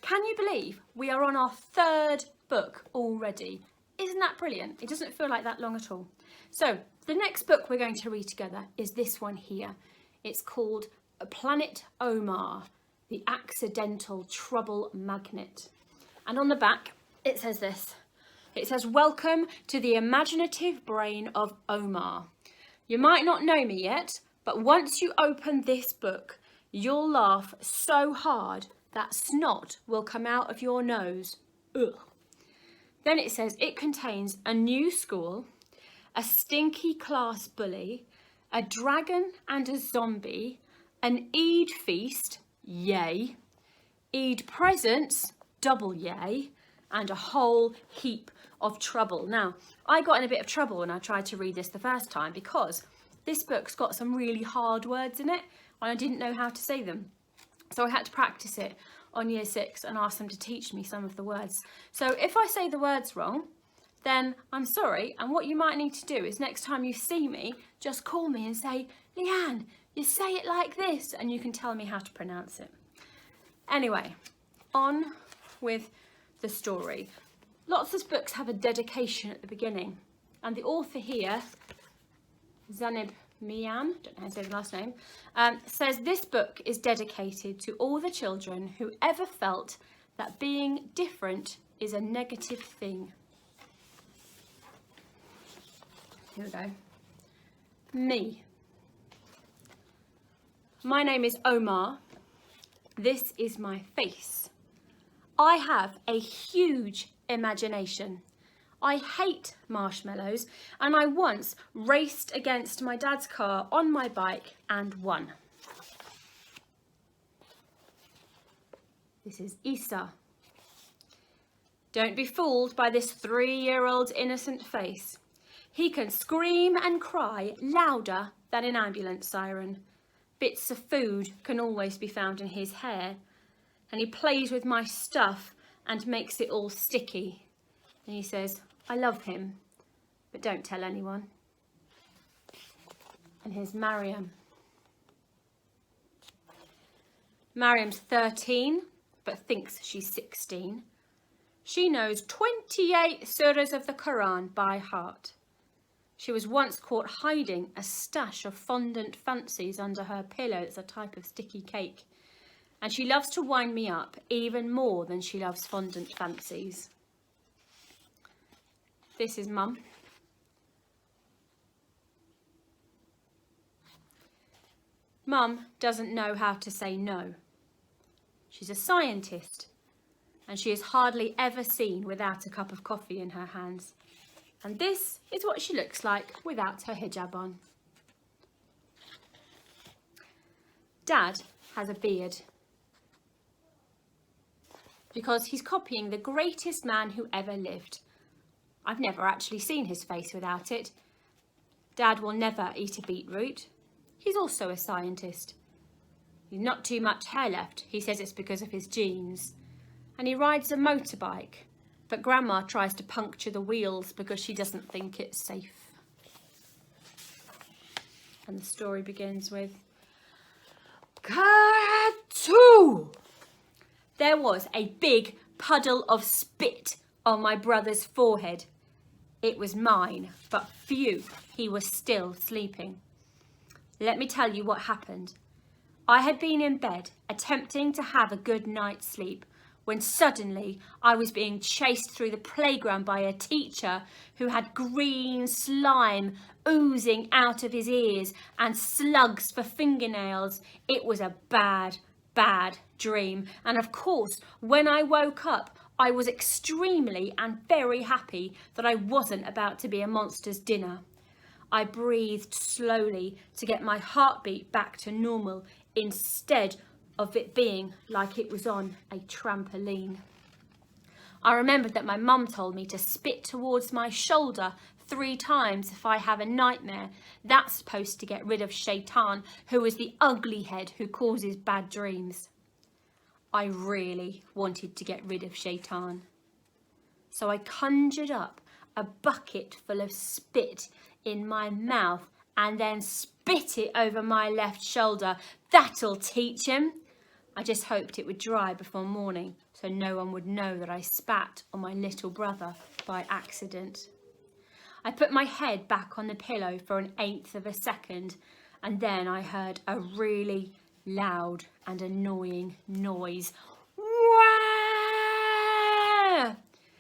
Can you believe we are on our third book already? Isn't that brilliant? It doesn't feel like that long at all. So the next book we're going to read together is this one here. It's called Planet Omar, the Accidental Trouble Magnet. And on the back, it says this. It says, welcome to the imaginative brain of Omar. You might not know me yet, but once you open this book, you'll laugh so hard that snot will come out of your nose. Ugh. Then it says it contains a new school, a stinky class bully, a dragon and a zombie, an Eid feast, yay, Eid presents, double yay, and a whole heap of trouble. Now, I got in a bit of trouble when I tried to read this the first time because this book's got some really hard words in it and I didn't know how to say them. So I had to practice it on year 6 and ask them to teach me some of the words. So if I say the words wrong, then I'm sorry. And what you might need to do is next time you see me, just call me and say, Leanne, you say it like this, and you can tell me how to pronounce it. Anyway, on with the story. Lots of books have a dedication at the beginning, and the author here, Zanib Mian, don't know how to say the last name, says this book is dedicated to all the children who ever felt that being different is a negative thing. Here we go. Me. My name is Omar. This is my face. I have a huge imagination. I hate marshmallows, and I once raced against my dad's car on my bike and won. This is Isa. Don't be fooled by this 3-year-old innocent face. He can scream and cry louder than an ambulance siren. Bits of food can always be found in his hair, and he plays with my stuff and makes it all sticky. And he says, I love him, but don't tell anyone. And here's Mariam. Mariam's 13, but thinks she's 16. She knows 28 surahs of the Quran by heart. She was once caught hiding a stash of fondant fancies under her pillow. It's a type of sticky cake. And she loves to wind me up even more than she loves fondant fancies. This is Mum. Mum doesn't know how to say no. She's a scientist, and she is hardly ever seen without a cup of coffee in her hands. And this is what she looks like without her hijab on. Dad has a beard because he's copying the greatest man who ever lived. I've never actually seen his face without it. Dad will never eat a beetroot. He's also a scientist. He's not too much hair left. He says it's because of his genes. And he rides a motorbike, but Grandma tries to puncture the wheels because she doesn't think it's safe. And the story begins with, Ka-two! There was a big puddle of spit on my brother's forehead. It was mine, but phew, he was still sleeping. Let me tell you what happened. I had been in bed, attempting to have a good night's sleep, when suddenly I was being chased through the playground by a teacher who had green slime oozing out of his ears and slugs for fingernails. It was a bad, bad dream. And of course, when I woke up, I was extremely and very happy that I wasn't about to be a monster's dinner. I breathed slowly to get my heartbeat back to normal instead of it being like it was on a trampoline. I remembered that my mum told me to spit towards my shoulder 3 times if I have a nightmare. That's supposed to get rid of Shaitan, who is the ugly head who causes bad dreams. I really wanted to get rid of Shaitan. So I conjured up a bucket full of spit in my mouth and then spit it over my left shoulder. That'll teach him. I just hoped it would dry before morning so no one would know that I spat on my little brother by accident. I put my head back on the pillow for an eighth of a second, and then I heard a really loud and annoying noise. Wah!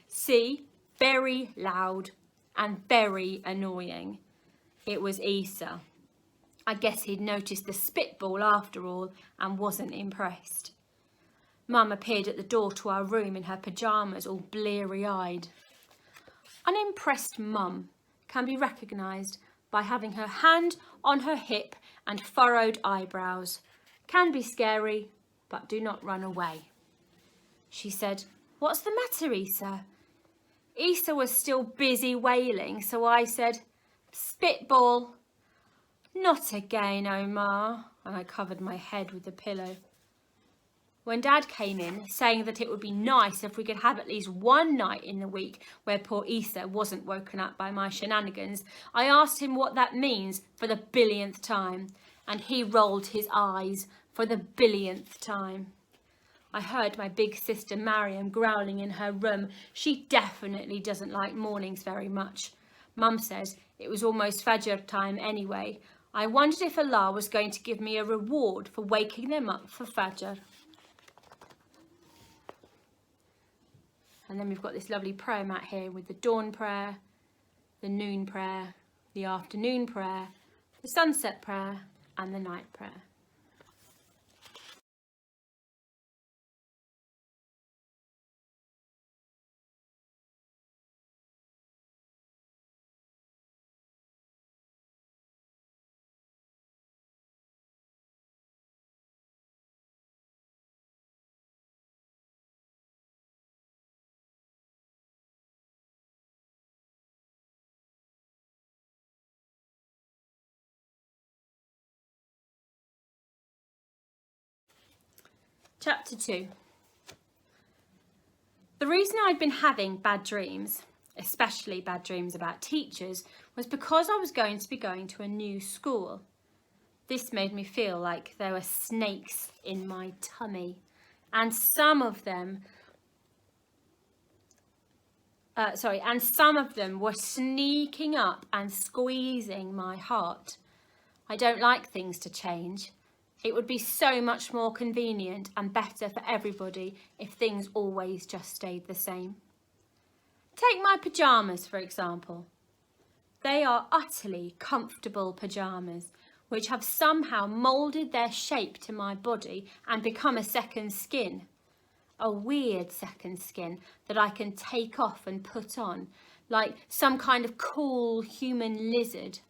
See, very loud and very annoying. It was Isa. I guess he'd noticed the spitball after all and wasn't impressed. Mum appeared at the door to our room in her pyjamas, all bleary-eyed. Unimpressed Mum can be recognised by having her hand on her hip and furrowed eyebrows. Can be scary, but do not run away. She said, "What's the matter, Isa?" Isa was still busy wailing, so I said, "Spitball." "Not again, Omar," and I covered my head with the pillow. When Dad came in, saying that it would be nice if we could have at least one night in the week where poor Isa wasn't woken up by my shenanigans, I asked him what that means for the billionth time, and he rolled his eyes for the billionth time. I heard my big sister Mariam growling in her room. She definitely doesn't like mornings very much. Mum says it was almost Fajr time anyway. I wondered if Allah was going to give me a reward for waking them up for Fajr. And then we've got this lovely prayer mat here with the dawn prayer, the noon prayer, the afternoon prayer, the sunset prayer and the night prayer. Chapter 2. The reason I'd been having bad dreams, especially bad dreams about teachers, was because I was going to be going to a new school. This made me feel like there were snakes in my tummy, and some of them were sneaking up and squeezing my heart. I don't like things to change. It would be so much more convenient and better for everybody if things always just stayed the same. Take my pyjamas, for example. They are utterly comfortable pyjamas, which have somehow moulded their shape to my body and become a second skin. A weird second skin that I can take off and put on, like some kind of cool human lizard.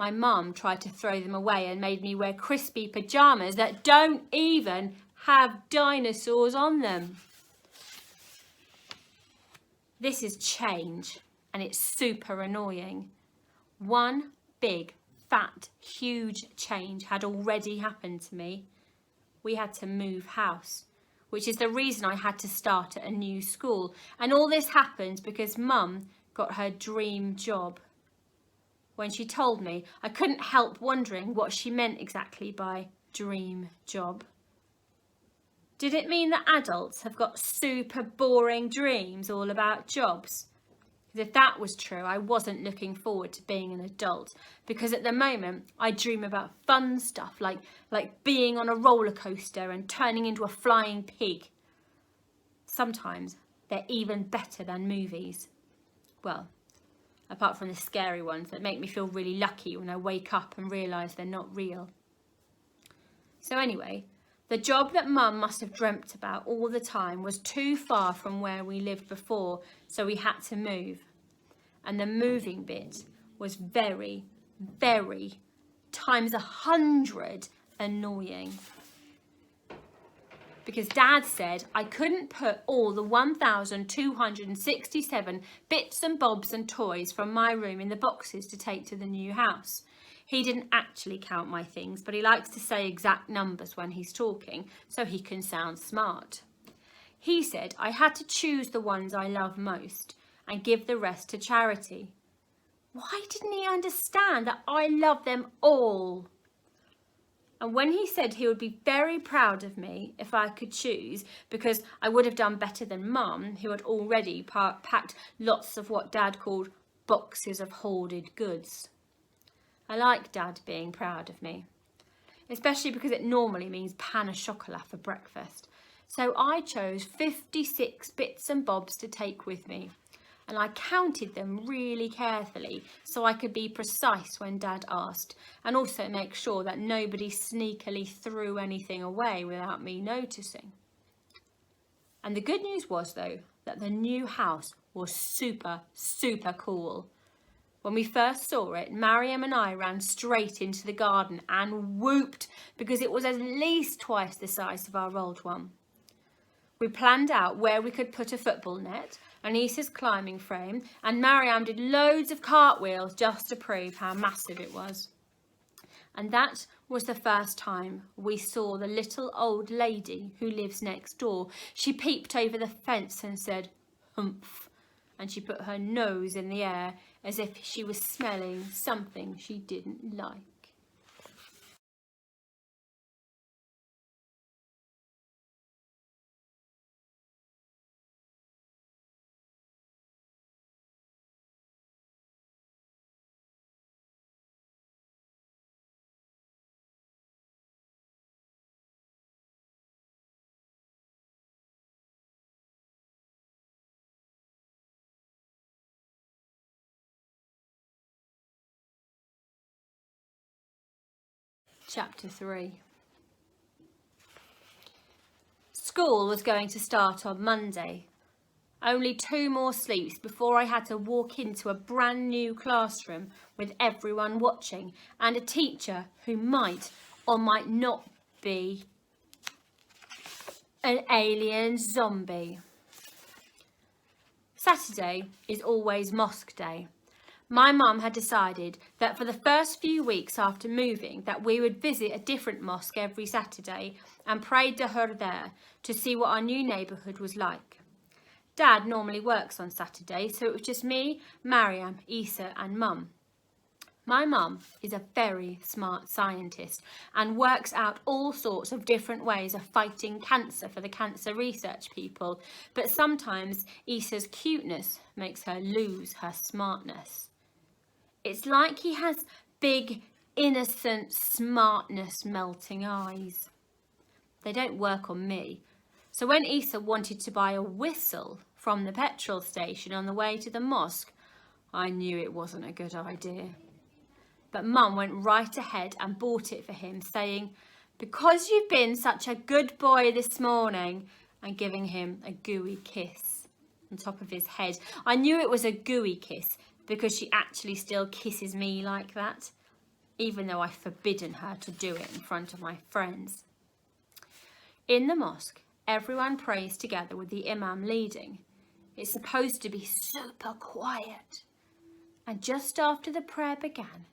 My mum tried to throw them away and made me wear crispy pyjamas that don't even have dinosaurs on them. This is change, and it's super annoying. One big, fat, huge change had already happened to me. We had to move house, which is the reason I had to start at a new school. And all this happened because Mum got her dream job. When she told me, I couldn't help wondering what she meant exactly by dream job. Did it mean that adults have got super boring dreams all about jobs? Because if that was true, I wasn't looking forward to being an adult, because at the moment I dream about fun stuff like being on a roller coaster and turning into a flying pig. Sometimes they're even better than movies. Well, apart from the scary ones that make me feel really lucky when I wake up and realise they're not real. So anyway, the job that Mum must have dreamt about all the time was too far from where we lived before, so we had to move. And the moving bit was very, very times 100 annoying. Because Dad said I couldn't put all the 1,267 bits and bobs and toys from my room in the boxes to take to the new house. He didn't actually count my things, but he likes to say exact numbers when he's talking, so he can sound smart. He said I had to choose the ones I love most and give the rest to charity. Why didn't he understand that I love them all? And when he said he would be very proud of me if I could choose, because I would have done better than Mum, who had already packed lots of what Dad called boxes of hoarded goods. I like Dad being proud of me, especially because it normally means pain au chocolat for breakfast. So I chose 56 bits and bobs to take with me, and I counted them really carefully so I could be precise when Dad asked, and also make sure that nobody sneakily threw anything away without me noticing. And the good news was, though, that the new house was super, super cool. When we first saw it, Mariam and I ran straight into the garden and whooped because it was at least twice the size of our old one. We planned out where we could put a football net, and Issa's climbing frame, and Mariam did loads of cartwheels just to prove how massive it was. And that was the first time we saw the little old lady who lives next door. She peeped over the fence and said, "Humph," and she put her nose in the air as if she was smelling something she didn't like. Chapter 3. School was going to start on Monday. Only 2 more sleeps before I had to walk into a brand new classroom with everyone watching and a teacher who might or might not be an alien zombie. Saturday is always mosque day. My mum had decided that for the first few weeks after moving that we would visit a different mosque every Saturday and pray Dhuhr there to see what our new neighbourhood was like. Dad normally works on Saturday, so it was just me, Mariam, Issa and Mum. My mum is a very smart scientist and works out all sorts of different ways of fighting cancer for the cancer research people, but sometimes Issa's cuteness makes her lose her smartness. It's like he has big, innocent smartness melting eyes. They don't work on me. So when Issa wanted to buy a whistle from the petrol station on the way to the mosque, I knew it wasn't a good idea. But Mum went right ahead and bought it for him, saying, "Because you've been such a good boy this morning," and giving him a gooey kiss on top of his head. I knew it was a gooey kiss because she actually still kisses me like that, even though I've forbidden her to do it in front of my friends. In the mosque, everyone prays together with the imam leading. It's supposed to be super quiet. And just after the prayer began,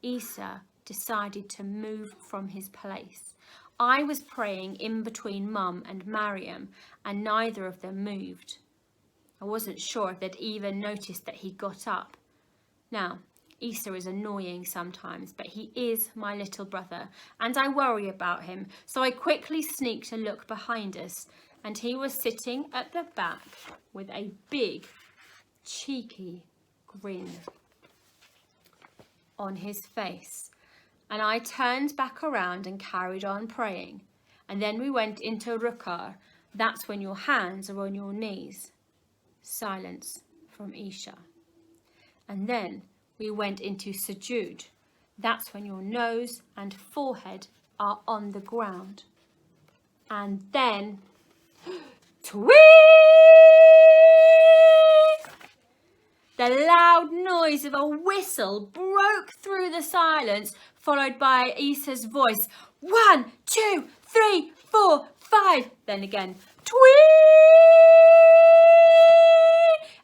Issa decided to move from his place. I was praying in between Mum and Mariam, and neither of them moved. I wasn't sure if they'd even noticed that he got up. Now, Issa is annoying sometimes, but he is my little brother, and I worry about him, so I quickly sneaked a look behind us, and he was sitting at the back with a big, cheeky grin on his face. And I turned back around and carried on praying. And then we went into rukar. That's when your hands are on your knees. Silence from Isha. And then we went into sujood. That's when your nose and forehead are on the ground. And then tweet! The loud noise of a whistle broke through the silence, followed by Issa's voice. 1, 2, 3, 4, 5. Then again, tweet!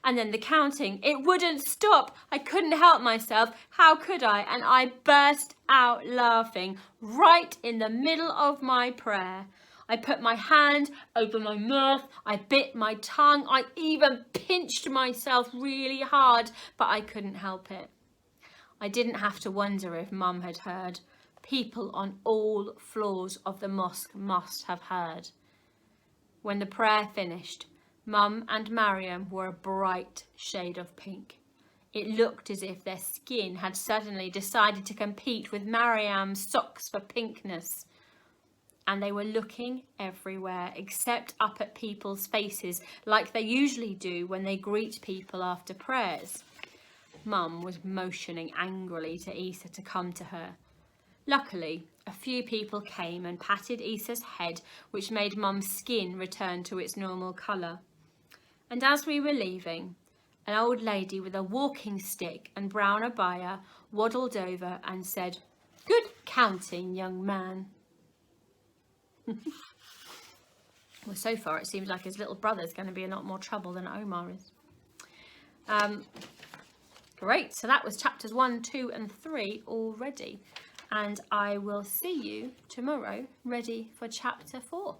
And then the counting. It wouldn't stop. I couldn't help myself. How could I? And I burst out laughing right in the middle of my prayer. I put my hand over my mouth, I bit my tongue, I even pinched myself really hard, but I couldn't help it. I didn't have to wonder if Mum had heard, People on all floors of the mosque must have heard. When the prayer finished, Mum and Mariam were a bright shade of pink. It looked as if their skin had suddenly decided to compete with Mariam's socks for pinkness. And they were looking everywhere except up at people's faces like they usually do when they greet people after prayers. Mum was motioning angrily to Isa to come to her. Luckily, a few people came and patted Isa's head, which made Mum's skin return to its normal colour. And as we were leaving, an old lady with a walking stick and brown abaya waddled over and said, "Good counting, young man." Well, so far it seems like his little brother's going to be a lot more trouble than Omar is. Great, so that was chapters 1, 2 and 3 already. And I will see you tomorrow ready for chapter 4.